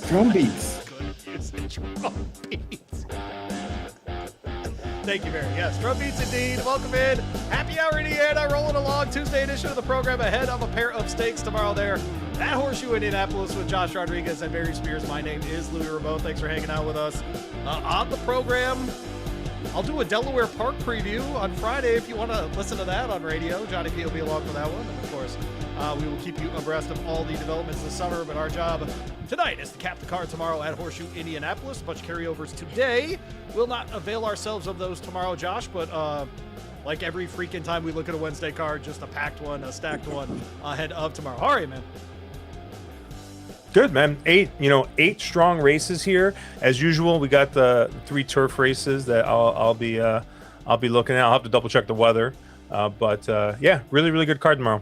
Drum beats. Good usage. Drum beats. Thank you, Barry. Yes, drum beats indeed. Welcome in. Happy Hour Indiana, rolling along. Tuesday edition of the program ahead of a pair of steaks tomorrow there at Horseshoe, Indianapolis with Josh Rodriguez and Barry Spears. My name is Louie Remote. Thanks for hanging out with us. On the program, I'll do a Delaware Park preview on Friday if you want to listen to that on radio. Johnny P will be along for that one. And of course, we will keep you abreast of all the developments this summer. But our job tonight is to cap the card tomorrow at Horseshoe, Indianapolis. A bunch of carryovers today. We'll not avail ourselves of those tomorrow, Josh, but like every freaking time we look at a Wednesday card, just a packed one, a stacked one ahead of tomorrow. All right, man. Good, man. Eight strong races here. As usual, we got the 3 turf races that I'll be looking at. I'll have to double check the weather, but yeah, really good card tomorrow.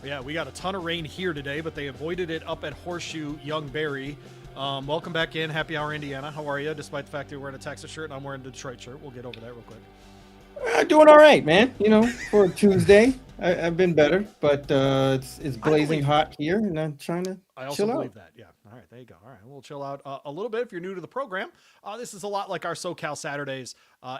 Yeah, we got a ton of rain here today, but they avoided it up at Horseshoe. Young Barry, welcome back in. Happy Hour Indiana. How are you? Despite the fact that you're wearing a Texas shirt and I'm wearing a Detroit shirt, we'll get over that real quick. Doing all right, man. For a Tuesday, I've been better, but it's blazing hot here, and I'm trying to chill believe out. that. Yeah. All right, there you go. All right, we'll chill out a little bit if you're new to the program. This is a lot like our SoCal Saturdays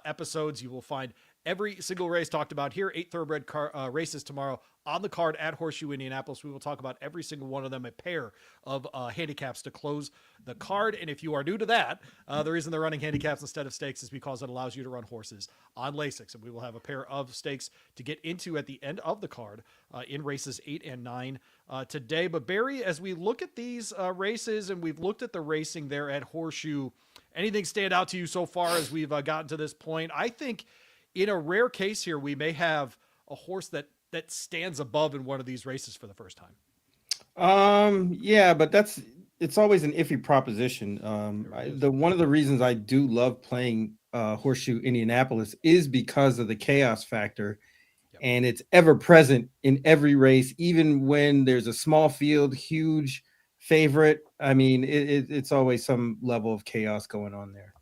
episodes. You will find every single race talked about here. 8 thoroughbred races tomorrow on the card at Horseshoe, Indianapolis. We will talk about every single one of them, a pair of handicaps to close the card. And if you are new to that, the reason they're running handicaps instead of stakes is because it allows you to run horses on Lasix. And we will have a pair of stakes to get into at the end of the card in races 8 and 9 today. But Barry, as we look at these races and we've looked at the racing there at Horseshoe, anything stand out to you so far as we've gotten to this point? I think in a rare case here, we may have a horse that stands above in one of these races for the first time. Yeah, but it's always an iffy proposition. One of the reasons I do love playing Horseshoe Indianapolis is because of the chaos factor, and it's ever present in every race, even when there's a small field, huge favorite. I mean, it's always some level of chaos going on there.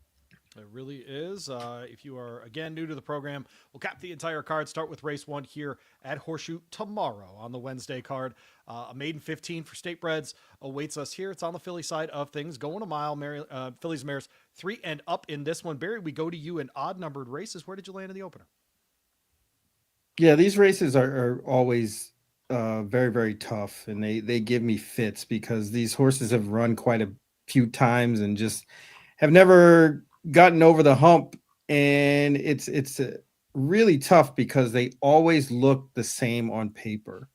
It really is. If you are, again, new to the program, we'll cap the entire card. Start with race 1 here at Horseshoe tomorrow on the Wednesday card. A maiden 15 for state breds awaits us here. It's on the Philly side of things. Going a mile, Phillies mares 3 and up in this one. Barry, we go to you in odd-numbered races. Where did you land in the opener? Yeah, these races are always very, very tough, and they give me fits because these horses have run quite a few times and just have never gotten over the hump, and it's really tough because they always look the same on paper,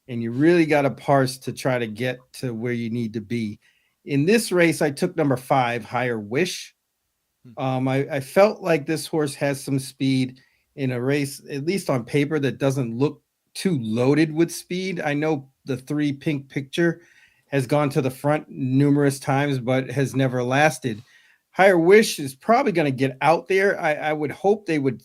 and you really got to parse to try to get to where you need to be. In this race, I took number 5, Higher Wish. I felt like this horse has some speed in a race, at least on paper, that doesn't look too loaded with speed. I know the 3 Pink Picture has gone to the front numerous times, but has never lasted. Higher Wish is probably going to get out there. I would hope they would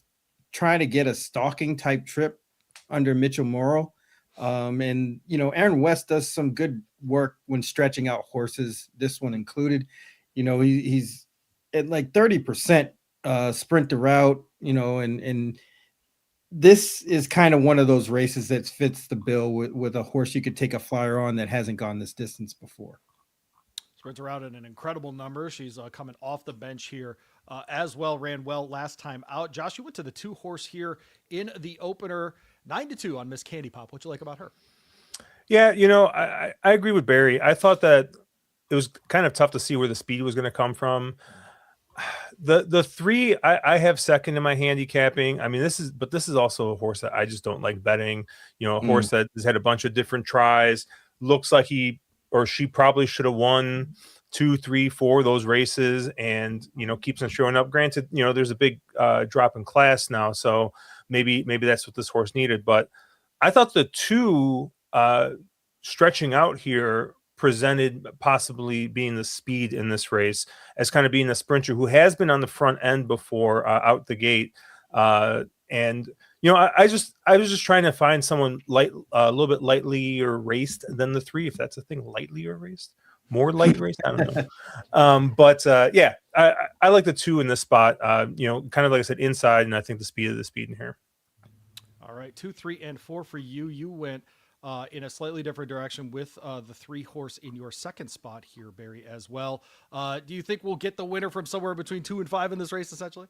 try to get a stalking type trip under Mitchell Morrow. And, Aaron West does some good work when stretching out horses, this one included. He's at like 30% sprint to route, and this is kind of one of those races that fits the bill with a horse you could take a flyer on that hasn't gone this distance before. Sprints her out at an incredible number. She's coming off the bench here as well. Ran well last time out. Josh, you went to the 2 horse here in the opener, 9-2 on Miss Candy Pop. What you like about her? Yeah, I agree with Barry. I thought that it was kind of tough to see where the speed was going to come from. The 3 I have second in my handicapping. I mean, this is also a horse that I just don't like betting. A horse that has had a bunch of different tries. Looks like he or she probably should have won 2, 3, 4 of those races, and keeps on showing up. Granted, there's a big drop in class now, so maybe that's what this horse needed. But I thought the 2 stretching out here presented possibly being the speed in this race as kind of being a sprinter who has been on the front end before out the gate. And I was just trying to find someone light, a little bit lightly or raced than the 3, if that's a thing, lightly or raced, more light raced. I don't know. But yeah, I like the 2 in this spot. Kind of like I said, inside, and I think the speed in here. All right, 2, 3, and 4 for you. You went in a slightly different direction with the 3-horse in your second spot here, Barry, as well. Do you think we'll get the winner from somewhere between 2 and 5 in this race, essentially?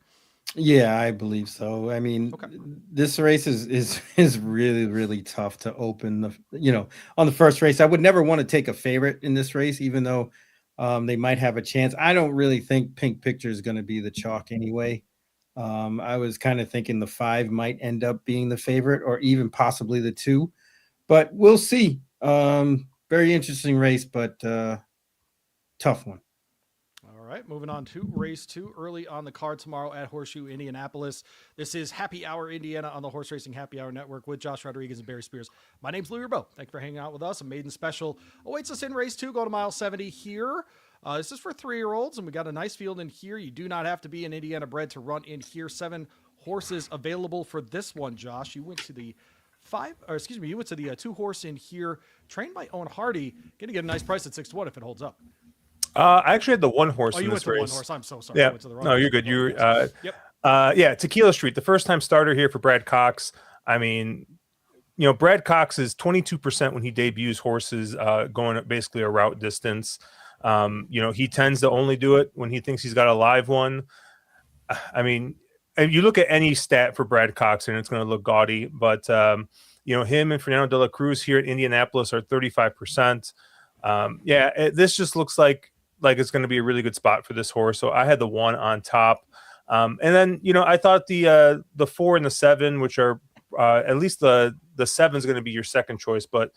Yeah, I believe so. I mean, Okay. this race is really really tough to open on the first race. I would never want to take a favorite in this race, even though they might have a chance. I don't really think Pink Picture is going to be the chalk anyway. I was kind of thinking the 5 might end up being the favorite, or even possibly the 2, but we'll see. Very interesting race, but tough one. All right, moving on to race 2 early on the card tomorrow at Horseshoe, Indianapolis. This is Happy Hour Indiana on the Horse Racing Happy Hour Network with Josh Rodriguez and Barry Spears. My name's Louie. Thanks for hanging out with us. A maiden special awaits us in race 2, going to mile 70 here. This is for 3-year-olds, and we got a nice field in here. You do not have to be an Indiana bred to run in here. 7 horses available for this one, Josh. You went to the 2-horse in here, trained by Owen Hardy. Going to get a nice price at 6-1 if it holds up. I actually had the 1 horse Oh, in you went this to race. 1 horse. I'm so sorry. Yeah. I went to the wrong No, horse. you're good. You Yep. yeah, Tequila Street, the first time starter here for Brad Cox. I mean, Brad Cox is 22% when he debuts horses going basically a route distance. He tends to only do it when he thinks he's got a live one. I mean, and you look at any stat for Brad Cox and it's going to look gaudy, but him and Fernando de la Cruz here at Indianapolis are 35%. This just looks like it's going to be a really good spot for this horse. So I had the 1 on top. And then, I thought the 4 and the 7, which are at least the 7 is going to be your second choice, but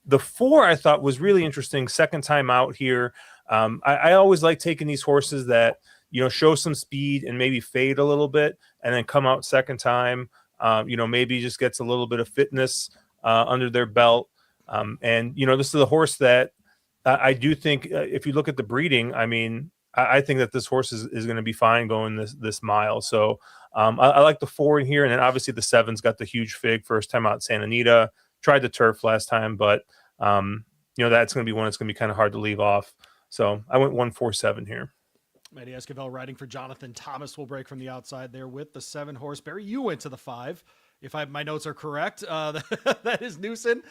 the 4 I thought was really interesting. Second time out here. I always like taking these horses that, show some speed and maybe fade a little bit and then come out second time. Maybe just gets a little bit of fitness under their belt. This is a horse that I do think if you look at the breeding, I mean, I think that this horse is going to be fine going this mile. So I like the 4 in here. And then obviously the 7's got the huge fig first time out in Santa Anita, tried the turf last time, but that's going to be one that's going to be kind of hard to leave off. So I went 1-4-7 here. Matty Esquivel riding for Jonathan Thomas will break from the outside there with the 7-horse. Barry, you went to the 5. If my notes are correct, that is Newson.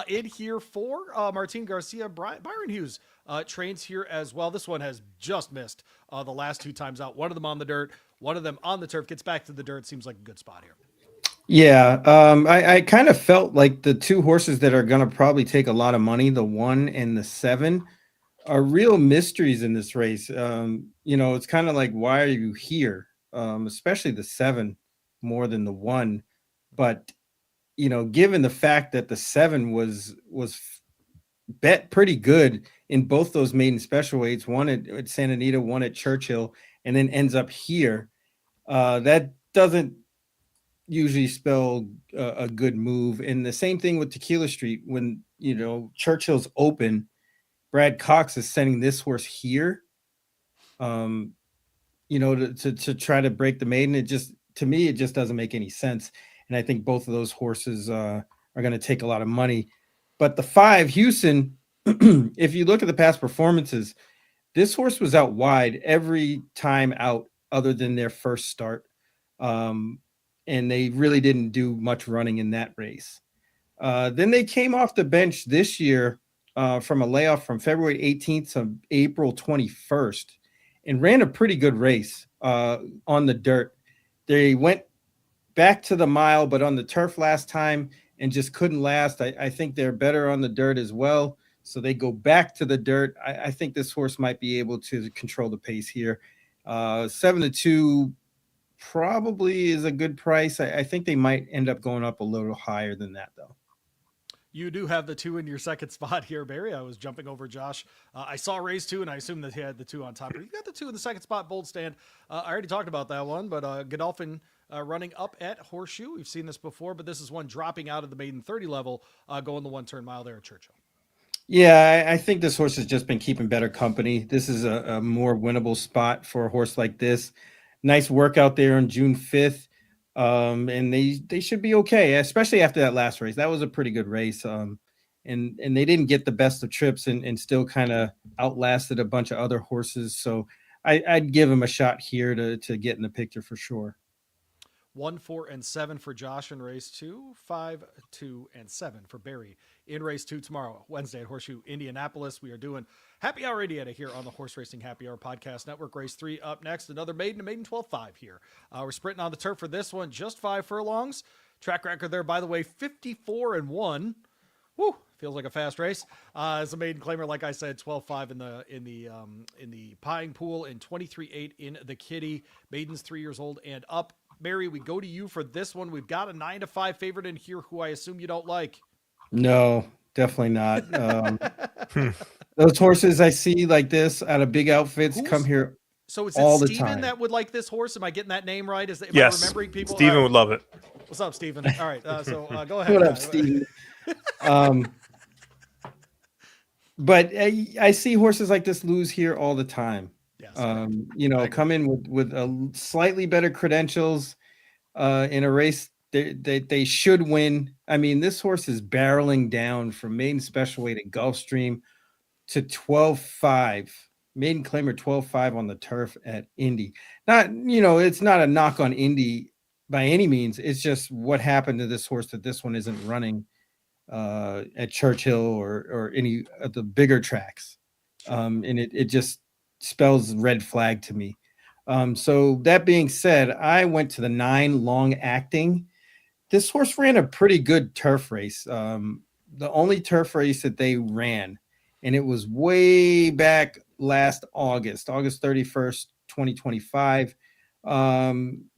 In here for Martin Garcia, Byron Hughes trains here as well. This one has just missed the last 2 times out. One of them on the dirt, one of them on the turf. Gets back to the dirt. Seems like a good spot here. Yeah, I kind of felt like the 2 horses that are going to probably take a lot of money, the 1 and the 7, are real mysteries in this race. It's kind of like, why are you here? Especially the 7 more than the 1. But, given the fact that the 7 was bet pretty good in both those maiden special weights, one at Santa Anita, one at Churchill, and then ends up here, that doesn't usually spell a good move. And the same thing with Tequila Street. When, Churchill's open, Brad Cox is sending this horse here, to try to break the maiden. To me, it just doesn't make any sense. And I think both of those horses are going to take a lot of money. But the 5, Houston, if you look at the past performances, this horse was out wide every time out other than their first start. And they really didn't do much running in that race. Then they came off the bench this year from a layoff from February 18th to April 21st and ran a pretty good race on the dirt. They went back to the mile, but on the turf last time and just couldn't last. I think they're better on the dirt as well. So they go back to the dirt. I think this horse might be able to control the pace here. 7-2 probably is a good price. I think they might end up going up a little higher than that, though. You do have the 2 in your second spot here, Barry. I was jumping over Josh. I saw race 2, and I assumed that he had the 2 on top. But you got the 2 in the second spot, Bold Stand. I already talked about that one, but Godolphin running up at Horseshoe. We've seen this before, but this is one dropping out of the maiden 30 level, going the 1-turn mile there at Churchill. Yeah, I think this horse has just been keeping better company. This is a more winnable spot for a horse like this. Nice workout there on June 5th. And they should be okay, especially after that last race. That was a pretty good race. And they didn't get the best of trips and still kind of outlasted a bunch of other horses. So I'd give him a shot here to get in the picture for sure. 1, 4, and 7 for Josh in race 2, 5, 2, and 7 for Barry in race 2 tomorrow, Wednesday at Horseshoe, Indianapolis. We are doing Happy Hour Indiana here on the Horse Racing Happy Hour Podcast Network. Race 3 up next, another maiden 12-5 here. We're sprinting on the turf for this one, just 5 furlongs. Track record there, by the way, 54-1. Woo, feels like a fast race. As a maiden claimer, like I said, 12-5 in the Pine Pool and 23-8 in the Kitty. Maidens 3 years old and up. Barry, we go to you for this one. We've got a 9-5 favorite in here who I assume you don't like. No, definitely not. Those horses I see like this out of big outfits come here. So is all it the Steven time. that would like this horse? Am I getting that name right? Am Yes. I remembering people? Steven Right. would love it. What's up, Steven? All right. So go ahead. What up, Steven? But I see horses like this lose here all the time. Yes. Come in with a slightly better credentials in a race they should win. I mean, this horse is barreling down from maiden special weight at Gulfstream to 12-5. Maiden claimer 12-5 on the turf at Indy. It's not a knock on Indy by any means. It's just what happened to this horse that this one isn't running at Churchill or any of the bigger tracks. And it just spells red flag to me. So that being said, I went to the 9 long acting. This horse ran a pretty good turf race. The only turf race that they ran, and it was way back last August 31st, 2025.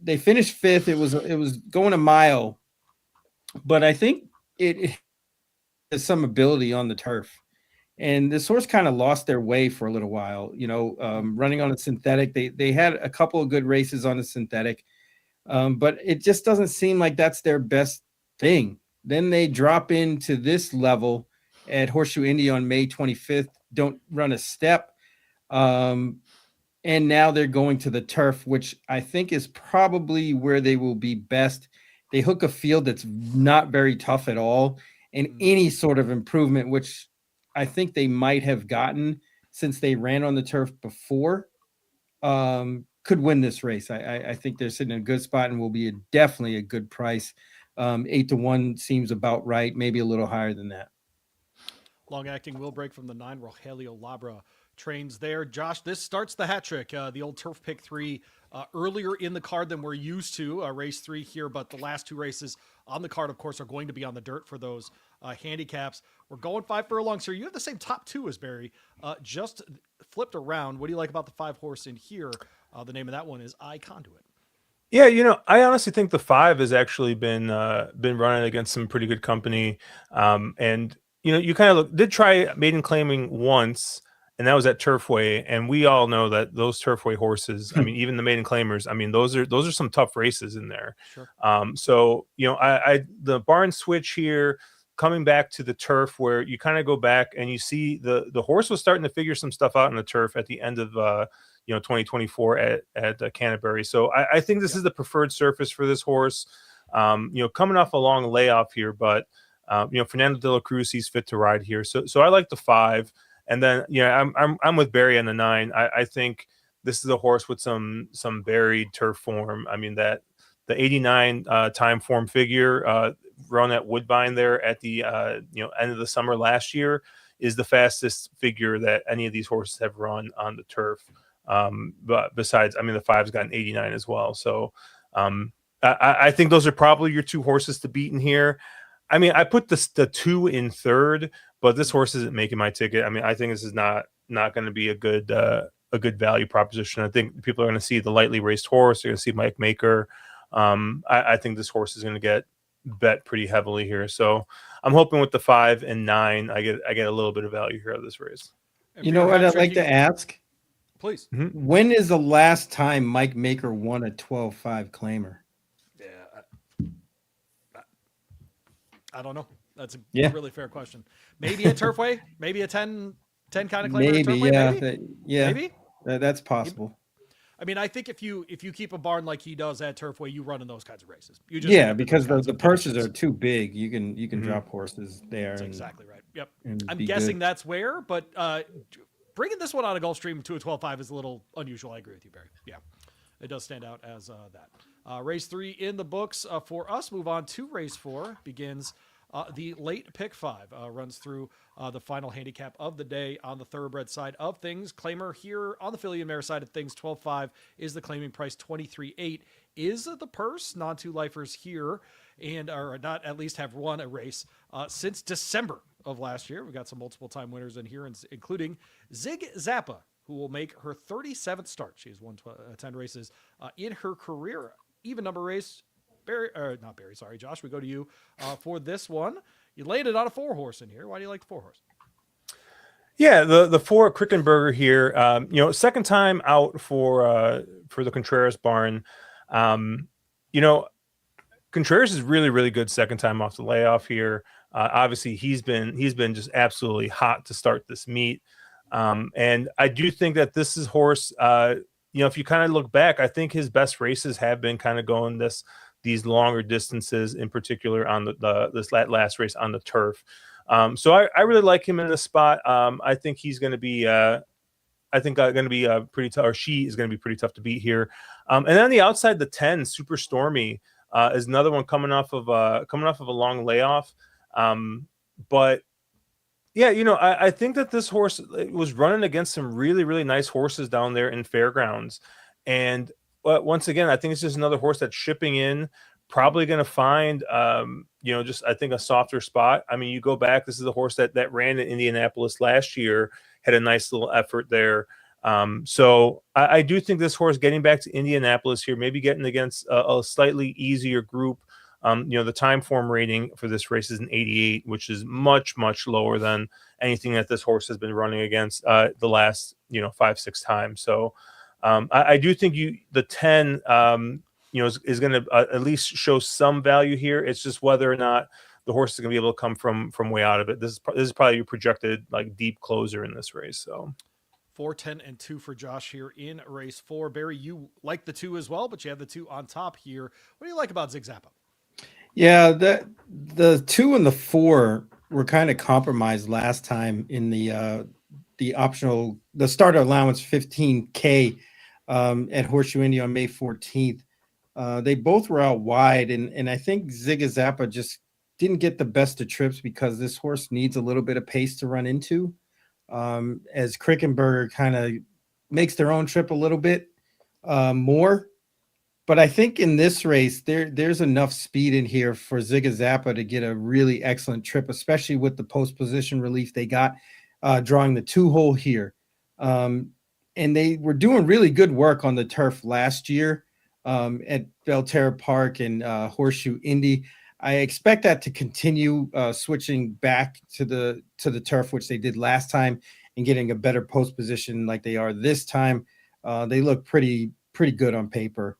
They finished 5th. It was going a mile, but I think it has some ability on the turf. And this horse kind of lost their way for a little while, running on a synthetic. They had a couple of good races on a synthetic, but it just doesn't seem like that's their best thing. Then they drop into this level at Horseshoe Indy on May 25th, don't run a step. And now they're going to the turf, which I think is probably where they will be best. They hook a field that's not very tough at all, and any sort of improvement, which I think they might have gotten since they ran on the turf before, could win this race. I think they're sitting in a good spot and will be definitely a good price. 8-1 seems about right, maybe a little higher than that. Long acting will break from the 9. Rogelio Labra trains there. Josh, this starts the hat trick. The old turf pick 3 earlier in the card than we're used to. Race 3 here, but the last 2 races on the card, of course, are going to be on the dirt for those handicaps. We're going 5 furlongs here. You have the same top 2 as Barry, just flipped around. What do you like about the 5 horse in here? The name of that one is I Conduit. Yeah, I honestly think the 5 has actually been running against some pretty good company. And you kind of did try maiden claiming once, and that was at Turfway. And we all know that those Turfway horses, I mean, even the maiden claimers, I mean, those are some tough races in there. Sure. So the barn switch here, coming back to the turf, where you kind of go back and you see the horse was starting to figure some stuff out in the turf at the end of 2024 at Canterbury. So I think this is the preferred surface for this horse. Coming off a long layoff here, but Fernando de la Cruz, he's fit to ride here. So I like the 5. And then I'm with Barry on the 9. I think this is a horse with some buried turf form. I mean, that the 89 time form figure run at Woodbine there at the end of the summer last year is the fastest figure that any of these horses have run on the turf. But besides, I mean, the 5's got an 89 as well. So I think those are probably your 2 horses to beat in here. I mean, I put the 2 in 3rd, but this horse isn't making my ticket. I mean, I think this is not going to be a good value proposition. I think people are going to see the lightly raced horse. They're going to see Mike Maker. I think this horse is going to get bet pretty heavily here. So I'm hoping with the 5 and 9, I get a little bit of value here out of this race. You know what I'd like to ask? Please. Mm-hmm. When is the last time Mike Maker won a 12-5 claimer? Yeah. I don't know. That's a really fair question. Maybe a Turfway, maybe a 10 kind of claimer. Maybe, Turfway, yeah. Maybe that's possible. I mean, I think if you keep a barn like he does at Turfway, you run in those kinds of races. You just because the purses are too big. You can drop horses there. That's exactly right. Yep. I'm be guessing good. that's where, but bringing this one out of Gulfstream to a 12-5 is a little unusual. I agree with you, Barry. Yeah, it does stand out as that. Race 3 in the books for us. Move on to race 4. Begins the late pick 5. Runs through the final handicap of the day on the thoroughbred side of things. Claimer here on the filly and mare side of things, 12.5 is the claiming price. 23.8 is the purse. Non-two lifers here and are not at least have won a race since December of last year. We've got some multiple time winners in here, including Zig Zappa, who will make her 37th start. She has won 10 races in her career. Even number race, Josh, we go to you for this one. You laid it on a 4-horse in here. Why do you like the 4-horse? Yeah, the 4 Krickenberger here. Second time out for the Contreras barn. Contreras is really, really good second time off the layoff here. Obviously, he's been just absolutely hot to start this meet. And I do think that this is horse. If you kind of look back, I think his best races have been kind of going these longer distances, in particular on this last race on the turf. So I really like him in this spot. I think he's going to be. Going to be pretty tough, or she is going to be pretty tough to beat here. And then on the outside, the 10 Super Stormy is another one coming off of a long layoff. But yeah, I think that this horse was running against some really, really nice horses down there in fairgrounds. And once again, I think it's just another horse that's shipping in, probably going to find, I think a softer spot. I mean, you go back, this is the horse that ran in Indianapolis last year, had a nice little effort there. So I do think this horse getting back to Indianapolis here, maybe getting against a slightly easier group. The time form rating for this race is an 88, which is much, much lower than anything that this horse has been running against the last, 5-6 times. So I do think the 10, is going to at least show some value here. It's just whether or not the horse is going to be able to come from way out of it. This is probably your projected deep closer in this race. So 4, 10, and 2 for Josh here in race 4. Barry, you like the 2 as well, but you have the 2 on top here. What do you like about Zig Zappa? Yeah, the 2 and the 4 were kind of compromised last time in the starter allowance 15K at Horseshoe Indy on May 14th. They both were out wide, and I think Zig Zappa just didn't get the best of trips because this horse needs a little bit of pace to run into. As Krickenberger kind of makes their own trip a little bit more. But I think in this race, there's enough speed in here for Zig Zappa to get a really excellent trip, especially with the post position relief they got drawing the 2-hole here. And they were doing really good work on the turf last year at Belterra Park and Horseshoe Indy. I expect that to continue switching back to the turf, which they did last time, and getting a better post position like they are this time. They look pretty good on paper.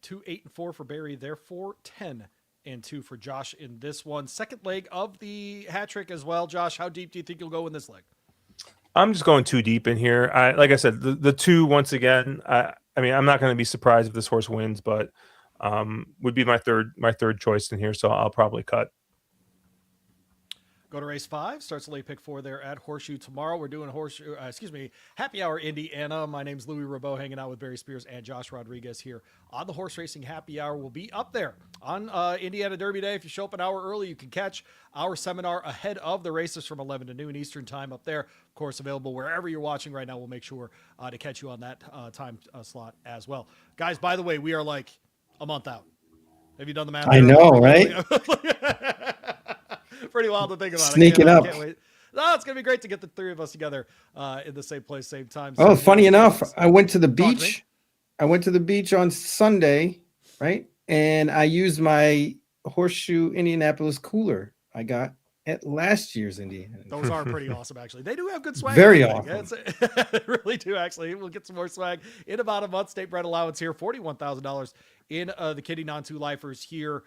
2, 8, and 4 for Barry. There 4, 10, and 2 for Josh in this one. Second leg of the hat trick as well. Josh, how deep do you think you'll go in this leg? I'm just going too deep in here. Like I said, the 2 once again. I mean, I'm not going to be surprised if this horse wins, but would be my third choice in here. So I'll probably cut. Go to race 5. Starts the late pick 4 there at Horseshoe tomorrow. We're doing Happy Hour Indiana. My name's Louie Rabeau, hanging out with Barry Spears and Josh Rodriguez here on the Horse Racing Happy Hour. We'll be up there on Indiana Derby Day. If you show up an hour early, you can catch our seminar ahead of the races from 11 to noon Eastern time up there. Of course, available wherever you're watching right now. We'll make sure to catch you on that time slot as well. Guys, by the way, we are like a month out. Have you done the math? I know, right? Pretty wild to think about. Sneaking up. I can't wait. No, it's going to be great to get the 3 of us together in the same place, same time. Oh, funny enough, I went to the beach. I went to the beach on Sunday, right? And I used my Horseshoe Indianapolis cooler I got at last year's Indiana. Those are pretty awesome, actually. They do have good swag. Very awesome. They really do, actually. We'll get some more swag in about a month. State bred allowance here, $41,000 in the Kitty non-two lifers here.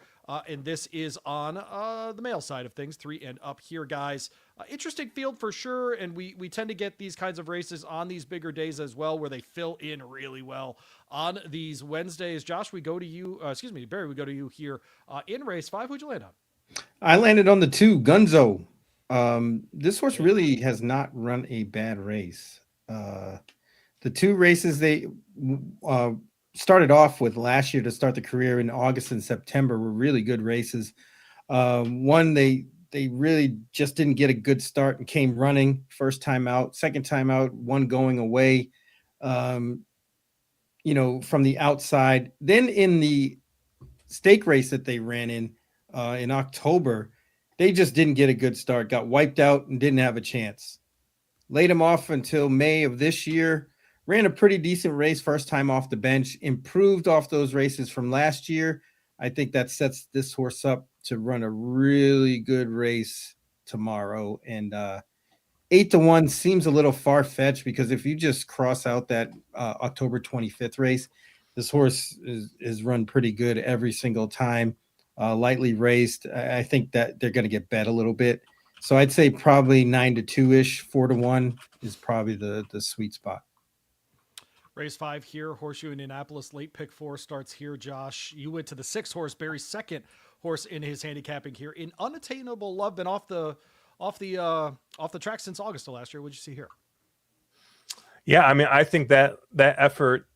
And this is on the male side of things, 3 and up here, guys. Interesting field for sure. And we tend to get these kinds of races on these bigger days as well, where they fill in really well on these Wednesdays. Josh, we go to you. Barry, we go to you here in race 5. Who'd you land on? I landed on the 2, Gunzo. This horse really has not run a bad race. The 2 races they started off with last year to start the career in August and September were really good races. One they really just didn't get a good start and came running first time out, second time out, one going away, um, from the outside. Then in the stake race that they ran in October, they just didn't get a good start, got wiped out and didn't have a chance. Laid him off until May of this year. Ran a pretty decent race first time off the bench. Improved off those races from last year. I think that sets this horse up to run a really good race tomorrow. And 8-1 seems a little far fetched because if you just cross out that October 25th race, this horse is run pretty good every single time. Lightly raced. I think that they're going to get bet a little bit. So I'd say probably 9-2 ish, 4-1 is probably the sweet spot. Race 5 here, Horseshoe Indianapolis. Late pick 4 starts here. Josh, you went to the 6 horse, Barry's second horse in his handicapping here. In Unattainable Love, been off the track since August of last year. What'd you see here? Yeah, I mean, I think that effort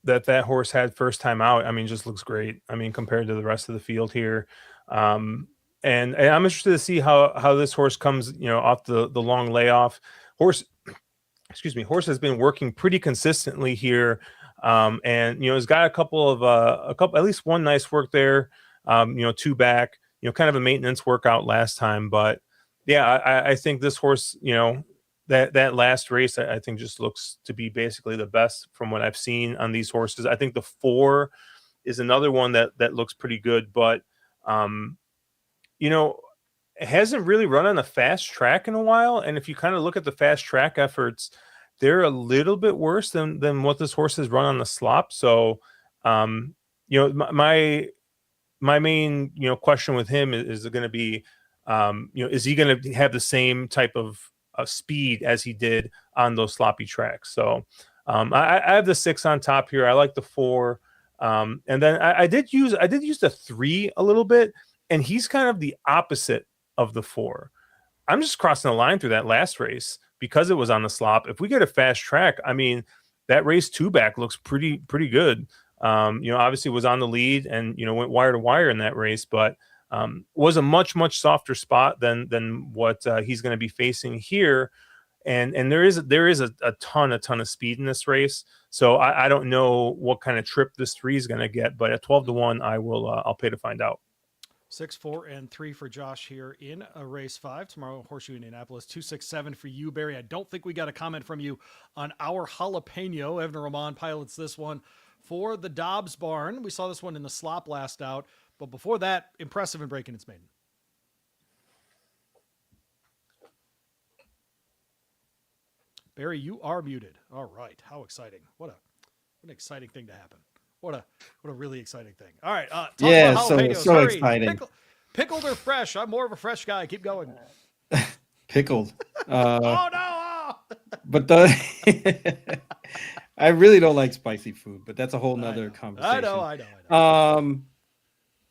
that horse had first time out, I mean, just looks great. I mean, compared to the rest of the field here. And I'm interested to see how this horse comes, off the long layoff. Horse has been working pretty consistently here, and has got at least one nice work there. 2 back, kind of a maintenance workout last time, but yeah, I think this horse, that last race, I think just looks to be basically the best from what I've seen on these horses. I think the 4 is another one that looks pretty good, but it hasn't really run on a fast track in a while. And if you kind of look at the fast track efforts, they're a little bit worse than what this horse has run on the slop. So, my main, question with him is going to be, is he going to have the same type of speed as he did on those sloppy tracks? So, I have the 6 on top here. I like the 4. And then I did use the 3 a little bit, and he's kind of the opposite of the 4. I'm just crossing the line through that last race because it was on the slop. If we get a fast track, I mean, that race 2 back looks pretty good. Obviously was on the lead and, went wire to wire in that race, but was a much softer spot than what he's going to be facing here. And there is a ton of speed in this race. So I don't know what kind of trip this 3 is going to get, but at 12-1, I'll pay to find out. 6, 4, and 3 for Josh here in a race 5 tomorrow. Horseshoe Indianapolis 267 for you, Barry. I don't think we got a comment from you on our jalapeno. Evan Roman pilots this one for the Dobbs barn. We saw this one in the slop last out, but before that, impressive in breaking its maiden. Barry, you are muted. All right, how exciting! What an exciting thing to happen. What a really exciting thing. All right. Talk about jalapenos. so exciting. Pickled or fresh? I'm more of a fresh guy. Keep going. Pickled. Oh no! But I really don't like spicy food, but that's a whole nother conversation. I know.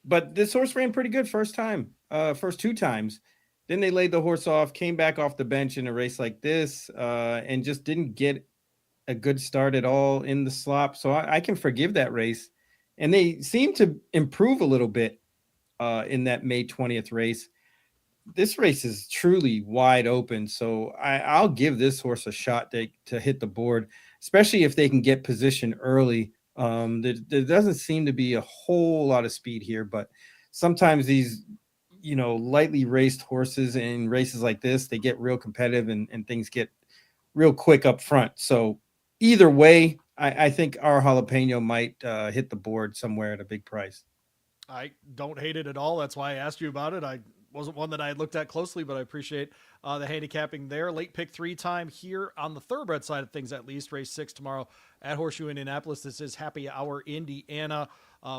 But this horse ran pretty good first 2 times. Then they laid the horse off, came back off the bench in a race like this, and just didn't get a good start at all in the slop. So I can forgive that race. And they seem to improve a little bit in that May 20th race. This race is truly wide open. So I'll give this horse a shot to hit the board, especially if they can get position early. There doesn't seem to be a whole lot of speed here, but sometimes these, lightly raced horses in races like this, they get real competitive and things get real quick up front. So either way, I think our jalapeno might hit the board somewhere at a big price. I don't hate it at all. That's why I asked you about it. I wasn't one that I had looked at closely, but I appreciate the handicapping there. Late pick 3 time here on the thoroughbred side of things, at least. Race 6 tomorrow at Horseshoe Indianapolis. This is Happy Hour Indiana.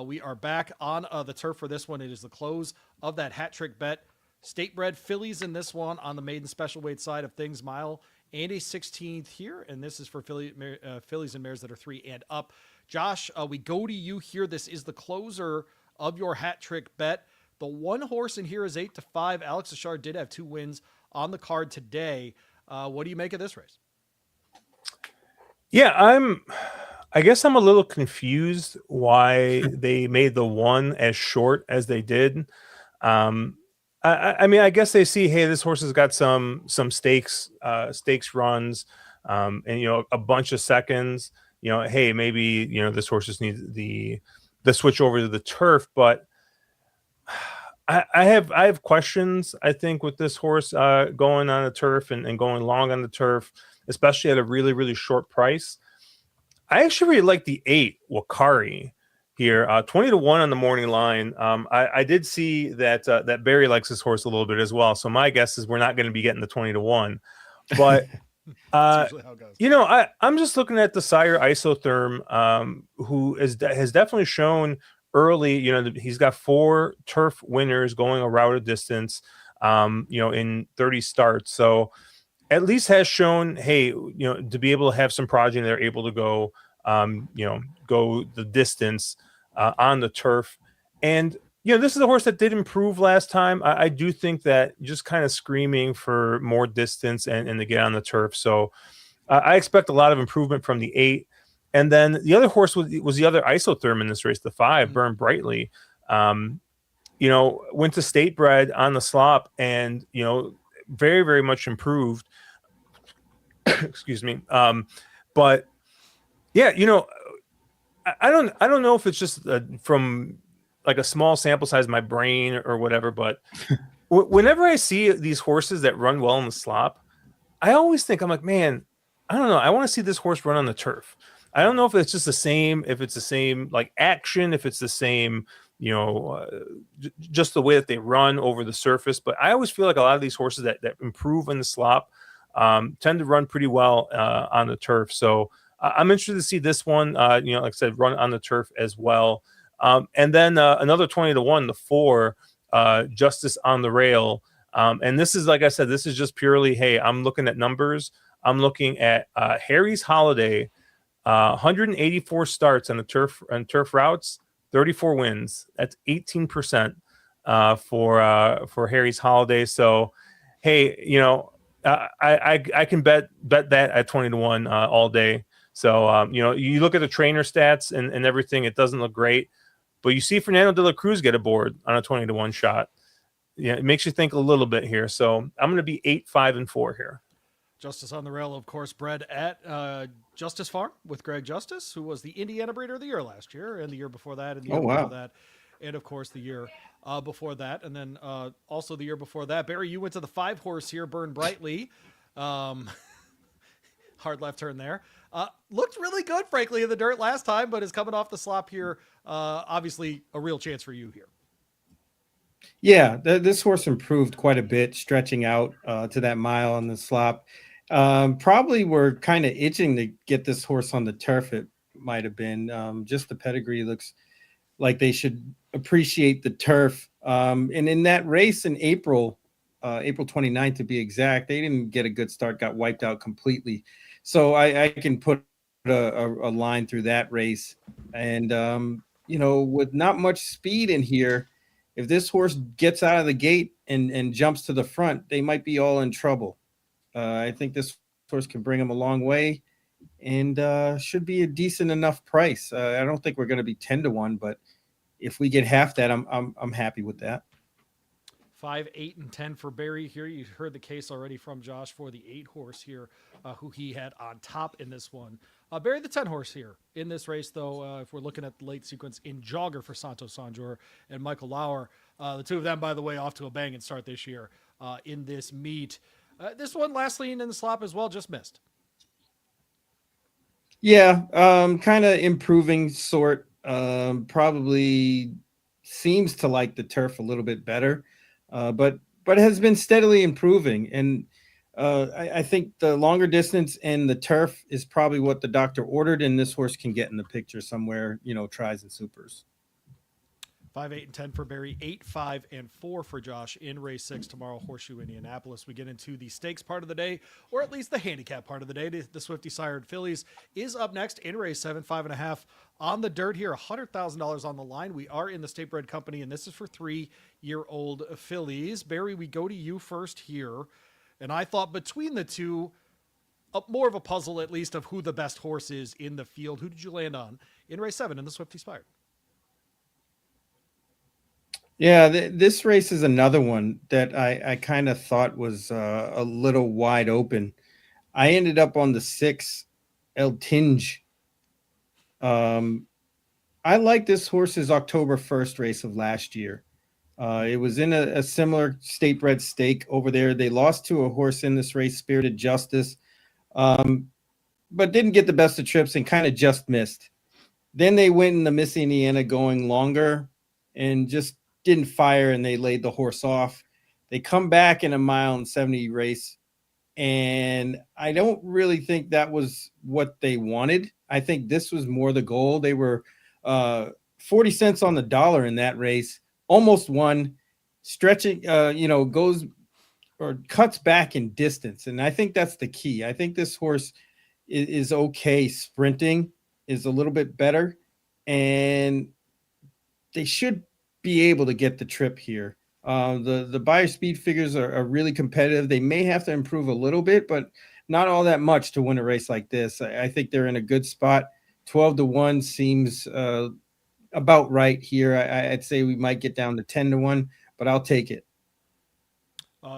We are back on the turf for this one. It is the close of that hat trick bet. State bred fillies in this one on the maiden special weight side of things. Mile and a 16th here, and this is for fillies and mares that are 3 and up. Josh, we go to you here. This is the closer of your hat trick bet. The one horse in here is 8-5. Alex Achard did have 2 wins on the card today. What do you make of this race? Yeah, I guess I'm a little confused why they made the one as short as they did. Um, I mean, I guess they see, hey, this horse has got some stakes runs, and a bunch of seconds. Hey, maybe this horse just needs the switch over to the turf. But I have questions. I think with this horse going on the turf and going long on the turf, especially at a really really short price. I actually really like the 8 Wakari here, 20 to 1 on the morning line. I did see that Barry likes this horse a little bit as well. So my guess is we're not going to be getting the 20 to 1, but That's usually how it goes. I'm just looking at the sire Isotherm, who has definitely shown early. That he's got 4 turf winners going a route of distance, in 30 starts. So at least has shown, hey, to be able to have some progeny, they're able to go, go the distance on the turf. And, this is a horse that did improve last time. I do think that just kind of screaming for more distance and to get on the turf. So I expect a lot of improvement from the 8. And then the other horse was the other isotherm in this race, the 5, Burn Brightly. Went to state bred on the slop and, very, very much improved. Excuse me. But yeah, I don't know if it's just from like a small sample size of my brain or whatever, but whenever I see these horses that run well in the slop, I always think, I'm like, man, I don't know. I want to see this horse run on the turf. I don't know if it's just the same, if it's the same like action, if it's the same, just the way that they run over the surface. But I always feel like a lot of these horses that improve in the slop tend to run pretty well on the turf. So I'm interested to see this one, like I said, run on the turf as well. And then another 20 to 1, the 4, Justice on the Rail. And this is, like I said, this is just purely, hey, I'm looking at numbers. I'm looking at Harry's Holiday, 184 starts on the turf routes, 34 wins. That's 18% for Harry's Holiday. So, hey, I can bet that at 20 to 1 all day. So you look at the trainer stats and everything, it doesn't look great, but you see Fernando de la Cruz get aboard on a 20 to 1 shot. Yeah, it makes you think a little bit here. So I'm going to be 8, 5, and 4 here. Justice on the Rail, of course, bred at Justice Farm with Greg Justice, who was the Indiana Breeder of the Year last year, and the year before that, and the year before that, and of course the year before that, and then also the year before that. Barry, you went to the 5 horse here, Burn Brightly. Hard left turn there. Looked really good, frankly, in the dirt last time, but is coming off the slop here. Obviously, a real chance for you here. Yeah, this horse improved quite a bit, stretching out to that mile on the slop. Probably were kind of itching to get this horse on the turf. It might have been just the pedigree looks like they should appreciate the turf. And in that race in April 29th to be exact, they didn't get a good start, got wiped out completely. So I can put a line through that race. And, with not much speed in here, if this horse gets out of the gate and jumps to the front, they might be all in trouble. I think this horse can bring them a long way and should be a decent enough price. I don't think we're going to be 10 to 1, but if we get half that, I'm happy with that. 5, 8, and 10 for Barry here. You heard the case already from Josh for the 8 horse here, who he had on top in this one. Barry, the 10 horse here in this race, though, if we're looking at the late sequence in Jogger for Santos Sanjur and Michael Lauer, the two of them, by the way, off to a banging start this year in this meet. This one, last lean in the slop as well, just missed. Yeah, kind of improving sort. Probably seems to like the turf a little bit better, but has been steadily improving. And I think the longer distance and the turf is probably what the doctor ordered, and this horse can get in the picture somewhere, tries and supers. 5, 8, and 10 for Barry, 8, 5, and 4 for Josh in race 6 tomorrow, Horseshoe, Indianapolis. We get into the stakes part of the day, or at least the handicap part of the day. The Swifty Sired Fillies is up next in race 7, 5.5 on the dirt here, $100,000 on the line. We are in the State Bred Company, and this is for 3-year-old fillies. Barry, we go to you first here, and I thought between the two, more of a puzzle, at least, of who the best horse is in the field. Who did you land on in race 7 in the Swifty Spired? Yeah, this race is another one that I kind of thought was a little wide open. I ended up on the 6 El Tinge. Um, I like this horse's October 1st race of last year. It was in a similar state bred stake over there. They lost to a horse in this race, Spirited Justice, um, but didn't get the best of trips and kind of just missed. Then they went in the Miss Indiana going longer and just didn't fire, and they laid the horse off. They come back in a mile and 70 race, and I don't really think that was what they wanted. I think this was more the goal. They were 40 cents on the dollar in that race, almost won, stretching, goes or cuts back in distance. And I think that's the key. I think this horse is okay sprinting, is a little bit better, and they should be able to get the trip here. The buyer speed figures are really competitive. They may have to improve a little bit, but not all that much to win a race like this. I think they're in a good spot. 12-1 seems about right here. I'd say we might get down to 10-1, but I'll take it.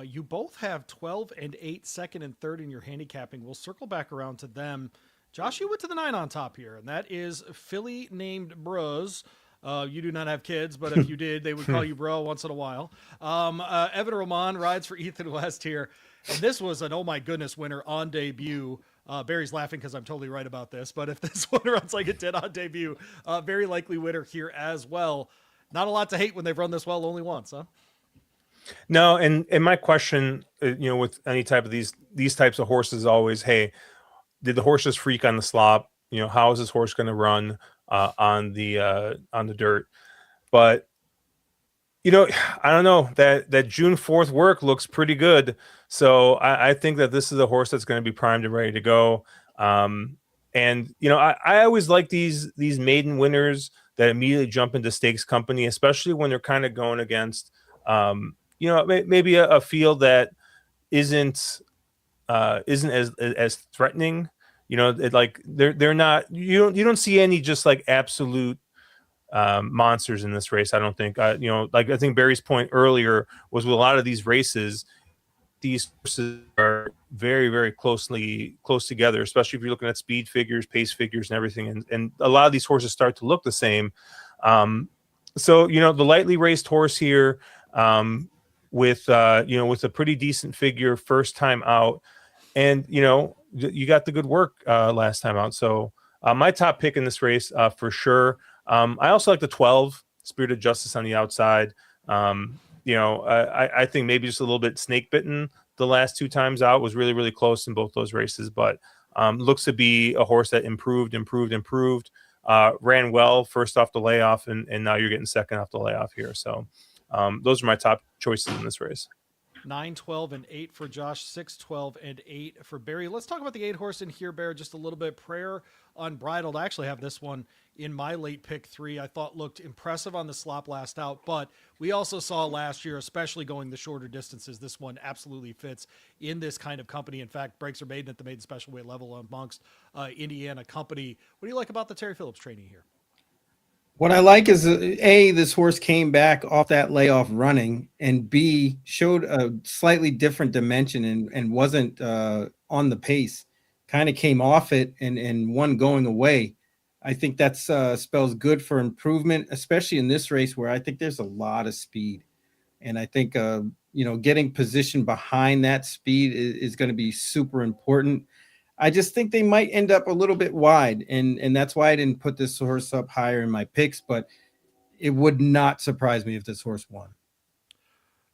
You both have 12 and 8, second and third in your handicapping. We'll circle back around to them. Josh, you went to the 9 on top here, and that is filly named Bros. You do not have kids, but if you did, they would call you bro once in a while. Evan Roman rides for Ethan West here. And this was an oh my goodness winner on debut. Barry's laughing because I'm totally right about this, but if this one runs like it did on debut, very likely winner here as well. Not a lot to hate when they've run this well only once, huh? No, and my question, with any type of these types of horses, is always, hey, did the horse just freak on the slop? How is this horse going to run on the dirt? But I don't know, that June 4th work looks pretty good. So I think that this is a horse that's going to be primed and ready to go. And I always like these maiden winners that immediately jump into stakes company, especially when they're kind of going against maybe a field that isn't as threatening. They're not. You don't see any just like absolute monsters in this race. I don't think. I think Barry's point earlier was with a lot of these races, these horses are very, very close together, especially if you're looking at speed figures, pace figures, and everything. And a lot of these horses start to look the same. So the lightly raced horse here, with a pretty decent figure first time out, and you got the good work last time out. So my top pick in this race for sure. I also like the 12 Spirited Justice on the outside. I think maybe just a little bit snake bitten the last 2 times out, was really, really close in both those races, but looks to be a horse that improved, ran well first off the layoff, and now you're getting second off the layoff here. So those are my top choices in this race. 9, 12, and 8 for Josh, 6, 12, and 8 for Barry. Let's talk about the 8 horse in here, Bear, just a little bit. Prayer Unbridled. I actually have this one in my late pick 3. I thought looked impressive on the slop last out, but we also saw last year, especially going the shorter distances, this one absolutely fits in this kind of company. In fact, breaks are made at the maiden special weight level amongst Indiana company. What do you like about the Terry Phillips training here? What I like is this horse came back off that layoff running, and B, showed a slightly different dimension and wasn't on the pace. Kind of came off it and won going away. I think that spells good for improvement, especially in this race where I think there's a lot of speed. And I think getting positioned behind that speed is going to be super important. I just think they might end up a little bit wide, and that's why I didn't put this horse up higher in my picks, but it would not surprise me if this horse won.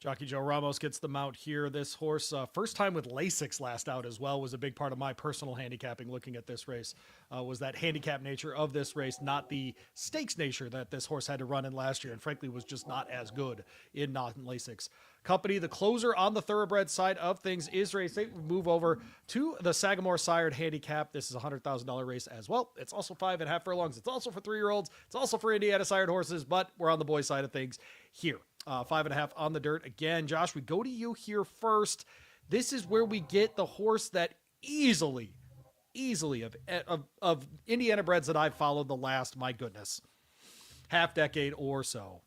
Jockey Joe Ramos gets the mount here. This horse, first time with Lasix last out as well, was a big part of my personal handicapping looking at this race, was that handicap nature of this race, not the stakes nature that this horse had to run in last year, and frankly was just not as good in non-Lasix company. The closer on the thoroughbred side of things is race 8. We move over to the Sagamore Sired handicap. This is a $100,000 race as well. It's also 5.5 furlongs. It's also for 3-year-olds. It's also for Indiana sired horses, but we're on the boy side of things here. 5.5 on the dirt again. Josh, we go to you here first. This is where we get the horse that easily of Indiana breds that I've followed the last, my goodness, half decade or so.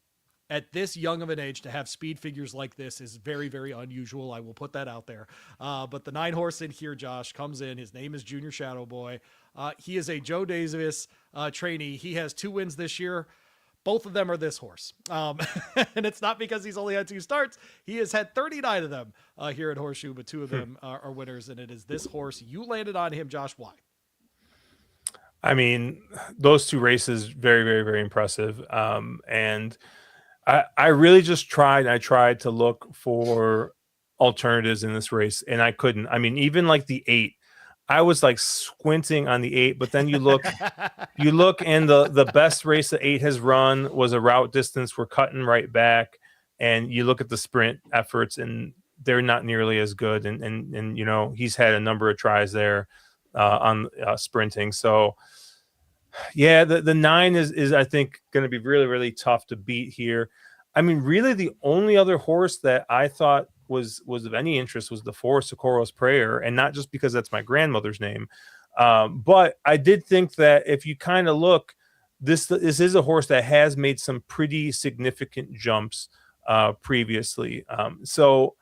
At this young of an age to have speed figures like this is very, very unusual. I will put that out there. But the 9 horse in here, Josh, comes in. His name is Junior Shadow Boy. He is a Joe Davis trainee. He has 2 wins this year. Both of them are this horse. And it's not because he's only had 2 starts. He has had 39 of them here at Horseshoe, but 2 of them are winners. And it is this horse. You landed on him, Josh. Why? I mean, those 2 races, very, very, very impressive. And I really just tried. I tried to look for alternatives in this race, and I couldn't. I mean, even like the 8, I was like squinting on the 8, but then you look, and the best race the 8 has run was a route distance. We're cutting right back, and you look at the sprint efforts, and they're not nearly as good. And you know, he's had a number of tries there on sprinting. So yeah, the 9 is I think going to be really, really tough to beat here. I mean, really, the only other horse that I thought was of any interest was the 4 Socorro's Prayer, and not just because that's my grandmother's name, but I did think that if you kind of look, this is a horse that has made some pretty significant jumps previously. So,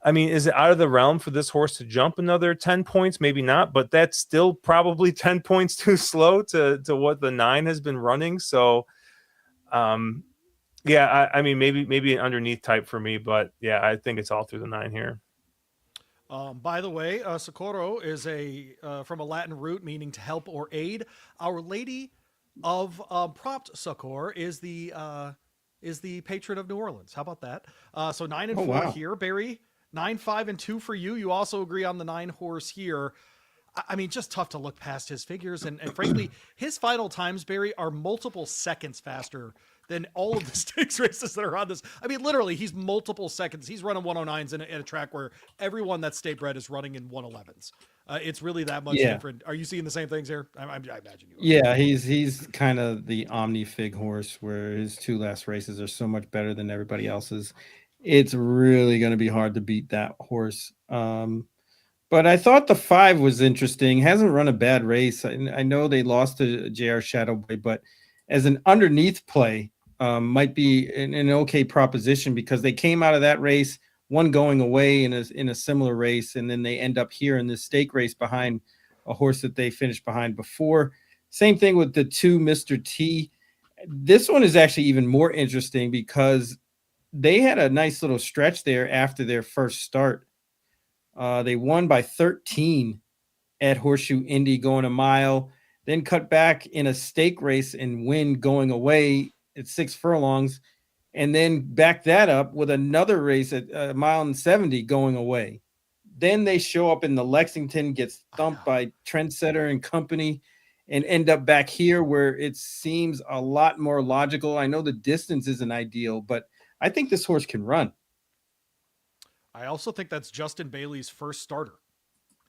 I mean, is it out of the realm for this horse to jump another 10 points? Maybe not, but that's still probably 10 points too slow to what the 9 has been running. So, yeah, I mean, maybe an underneath type for me, but yeah, I think it's all through the 9 here. By the way, Socorro is from a Latin root meaning to help or aid. Our Lady of Prompt Succor is the patron of New Orleans. How about that? So 9 and 4 wow. here, Barry. 9, 5, and 2 for you. You also agree on the 9 horse here. I mean, just tough to look past his figures. And frankly, his final times, Barry, are multiple seconds faster than all of the stakes races that are on this. I mean, literally, he's multiple seconds. He's running 109s in a track where everyone that's state bred is running in 111s. It's really that much different. Are you seeing the same things here? I imagine you are. Yeah, he's kind of the omni fig horse where his 2 last races are so much better than everybody else's. It's really going to be hard to beat that horse. But I thought the 5 was interesting. Hasn't run a bad race. I know they lost to JR Shadowboy, but as an underneath play, might be an okay proposition because they came out of that race, one going away in a similar race, and then they end up here in this stake race behind a horse that they finished behind before. Same thing with the 2 Mr. T. This one is actually even more interesting because they had a nice little stretch there after their first start. They won by 13 at Horseshoe Indy going a mile, then cut back in a stake race and win going away at 6 furlongs, and then back that up with another race at a mile and 70 going away. Then they show up in the Lexington, gets thumped by Trendsetter and company, and end up back here where it seems a lot more logical. I know the distance isn't ideal, but I think this horse can run. I also think that's Justin Bailey's first starter.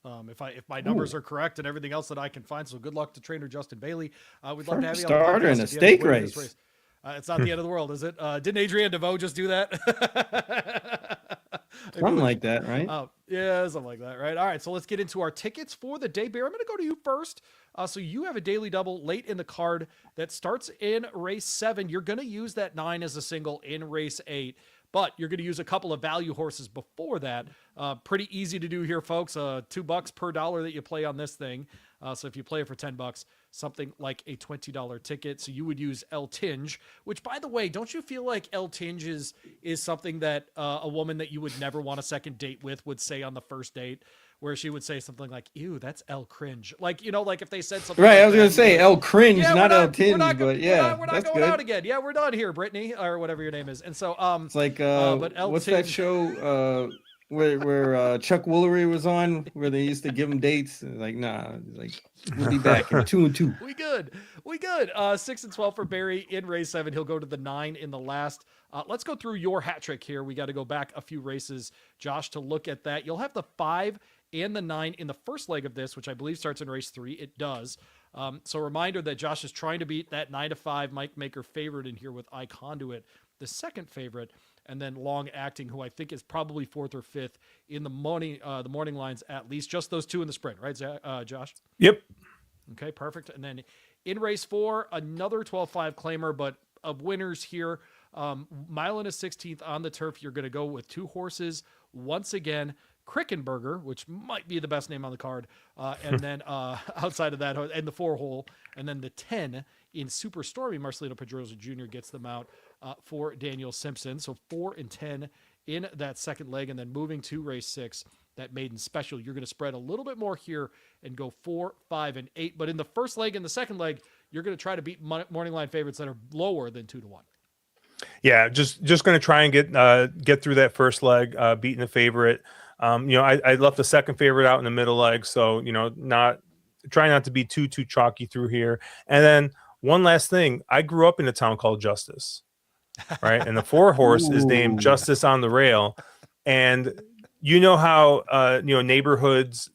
If my numbers are correct and everything else that I can find. So good luck to trainer Justin Bailey. We'd love to have you on the starter podcast in a if you end up stake winning this race. It's not the end of the world, is it? Didn't Adrienne DeVoe just do that? Something like that, right? Yeah, something like that, right? All right, so let's get into our tickets for the day. Bear, I'm going to go to you first. So you have a daily double late in the card that starts in race 7. You're going to use that 9 as a single in race 8. But you're going to use a couple of value horses before that. Pretty easy to do here, folks. $2 per dollar that you play on this thing. So if you play it for $10, something like a $20 ticket. So you would use El Tinge, which, by the way, don't you feel like El Tinge is something that a woman that you would never want a second date with would say on the first date, where she would say something like, "Ew, that's El Cringe." Like, you know, like if they said something right, like I was going to say El Cringe, yeah, not El Tinge, but yeah, we're not that's going good. out again. Yeah, we're done here, Brittany, or whatever your name is. And so, It's like, but El what's Tinge, that show where Chuck Woolery was on, where they used to give him dates? Like, nah, like we'll be back in 2 and 2. We good. 6 and 12 for Barry in race 7. He'll go to the 9 in the last. Let's go through your hat trick here. We got to go back a few races, Josh, to look at that. You'll have the 5 and the 9 in the first leg of this, which I believe starts in race 3. It does. So reminder that Josh is trying to beat that 9-5 Mike Maker favorite in here with I Conduit, the second favorite and then Long Acting, who I think is probably 4th or 5th in the morning lines, at least. Just those two in the sprint, right, Josh? Yep. Okay, perfect. And then in race 4, another 12.5 claimer, but of winners here, mile and a 16th on the turf. You're going to go with 2 horses once again. Krickenberger, which might be the best name on the card, and then outside of that, and the 4-hole, and then the 10 in Super Stormy. Marcelino Pedrosa Jr. gets them out for Daniel Simpson. So 4 and 10 in that second leg, and then moving to race 6, that maiden special. You're going to spread a little bit more here and go 4, 5, and 8. But in the first leg and the second leg, you're going to try to beat morning line favorites that are lower than 2 to 1. Yeah, just going to try and get through that first leg, beating the favorite. I left the second favorite out in the middle leg, so try not to be too chalky through here. And then one last thing, I grew up in a town called Justice, right? And the 4-horse is named Justice on the Rail, and you know how neighborhoods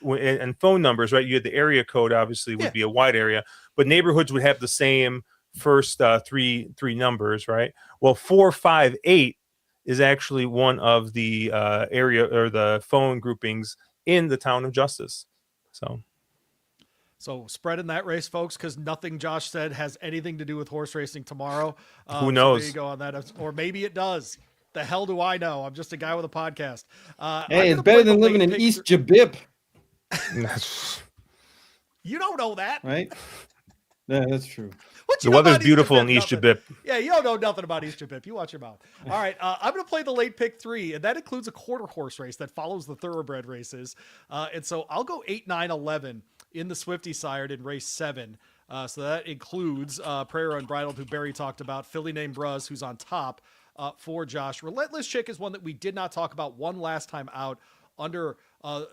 and phone numbers, right? You had the area code, obviously would be a wide area, but neighborhoods would have the same first three numbers, right? Well, 4, 5, 8 is actually one of the area or the phone groupings in the town of Justice. So spread in that race, folks, because nothing Josh said has anything to do with horse racing tomorrow. Who knows? So there you go on that, or maybe it does. The hell do I know? I'm just a guy with a podcast. Hey, it's better than living in East Jabip. You don't know that, right? Yeah, that's true. The weather's beautiful in East Jabip. Yeah, you don't know nothing about East Jabip. You watch your mouth. All right, I'm going to play the late pick 3, and that includes a quarter horse race that follows the thoroughbred races. And so I'll go 8, 9, 11 in the Swifty sired in race 7. So that includes Prayer Unbridled, who Barry talked about, Filly Named Bruz, who's on top for Josh. Relentless Chick is one that we did not talk about one last time out under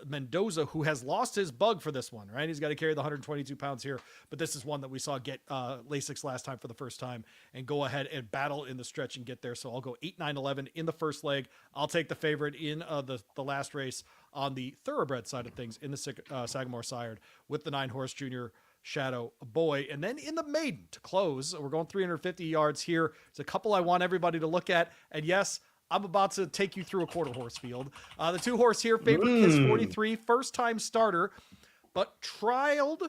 Mendoza, who has lost his bug for this one, right? He's got to carry the 122 pounds here, but this is one that we saw get Lasix last time for the first time and go ahead and battle in the stretch and get there. So I'll go 8, 9, 11 in the first leg. I'll take the favorite in the last race on the thoroughbred side of things in the Sagamore sired with the 9-horse Junior Shadow Boy. And then in the maiden to close, we're going 350 yards here. There's a couple I want everybody to look at. And yes, I'm about to take you through a quarter horse field. The 2-horse here, favorite Kiss 43, first time starter, but trialed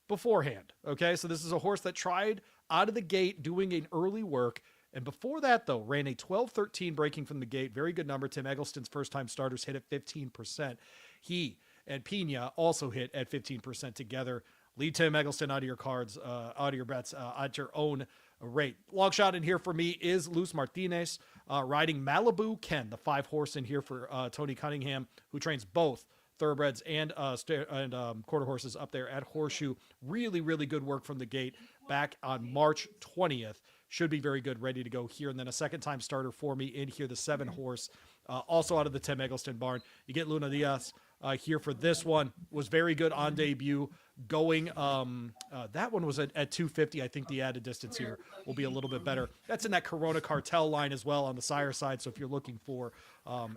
beforehand. Okay, so this is a horse that tried out of the gate doing an early work. And before that, though, ran a 12-13 breaking from the gate. Very good number. Tim Eggleston's first time starters hit at 15%. He and Pena also hit at 15% together. Lead Tim Eggleston out of your cards, out of your bets, at your own rate. Long shot in here for me is Luz Martinez, riding Malibu Ken, the 5-horse in here for Tony Cunningham, who trains both thoroughbreds and quarter horses up there at Horseshoe. Really, really good work from the gate back on March 20th. Should be very good, ready to go here. And then a second-time starter for me in here, the 7-horse, also out of the Tim Eggleston barn. You get Luna Diaz here for this one. Was very good on debut. Going, that one was at 250. I think the added distance here will be a little bit better. That's in that Corona Cartel line as well on the sire side. So if you're looking for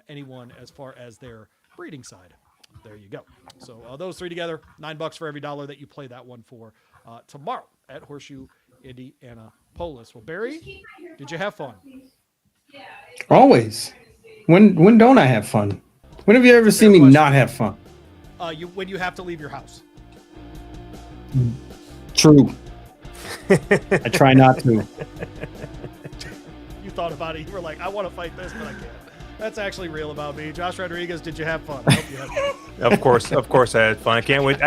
anyone as far as their breeding side, there you go. So those 3 together, $9 for every dollar that you play that one for tomorrow at Horseshoe, Indianapolis. Well, Barry, did you have fun? Always. When don't I have fun? When have you ever seen me not have fun? When you have to leave your house. True. I try not to. You thought about it. You were like, I want to fight this, but I can't. That's actually real about me. Josh Rodriguez, did you have fun? I hope you had fun. Of course I had fun. I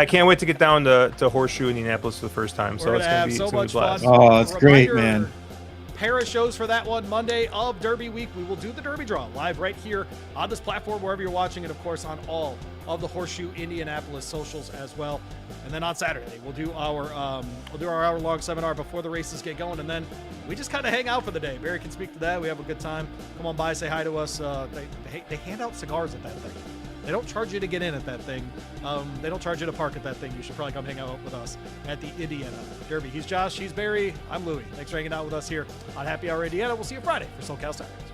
can't wait to get down to Horseshoe, Indianapolis for the first time. So it's going to be so much fun. Oh, it's great, man. Pair of shows for that one. Monday of Derby week, we will do the Derby draw live right here on this platform, wherever you're watching, and of course on all of the Horseshoe Indianapolis socials as well. And then on Saturday, we'll do our hour-long seminar before the races get going, and then we just kind of hang out for the day. Barry can speak to that. We have a good time. Come on by, say hi to us. They hand out cigars at that thing. They don't charge you to get in at that thing. They don't charge you to park at that thing. You should probably come hang out with us at the Indiana Derby. He's Josh. He's Barry. I'm Louie. Thanks for hanging out with us here on Happy Hour Indiana. We'll see you Friday for SoCal Saturdays.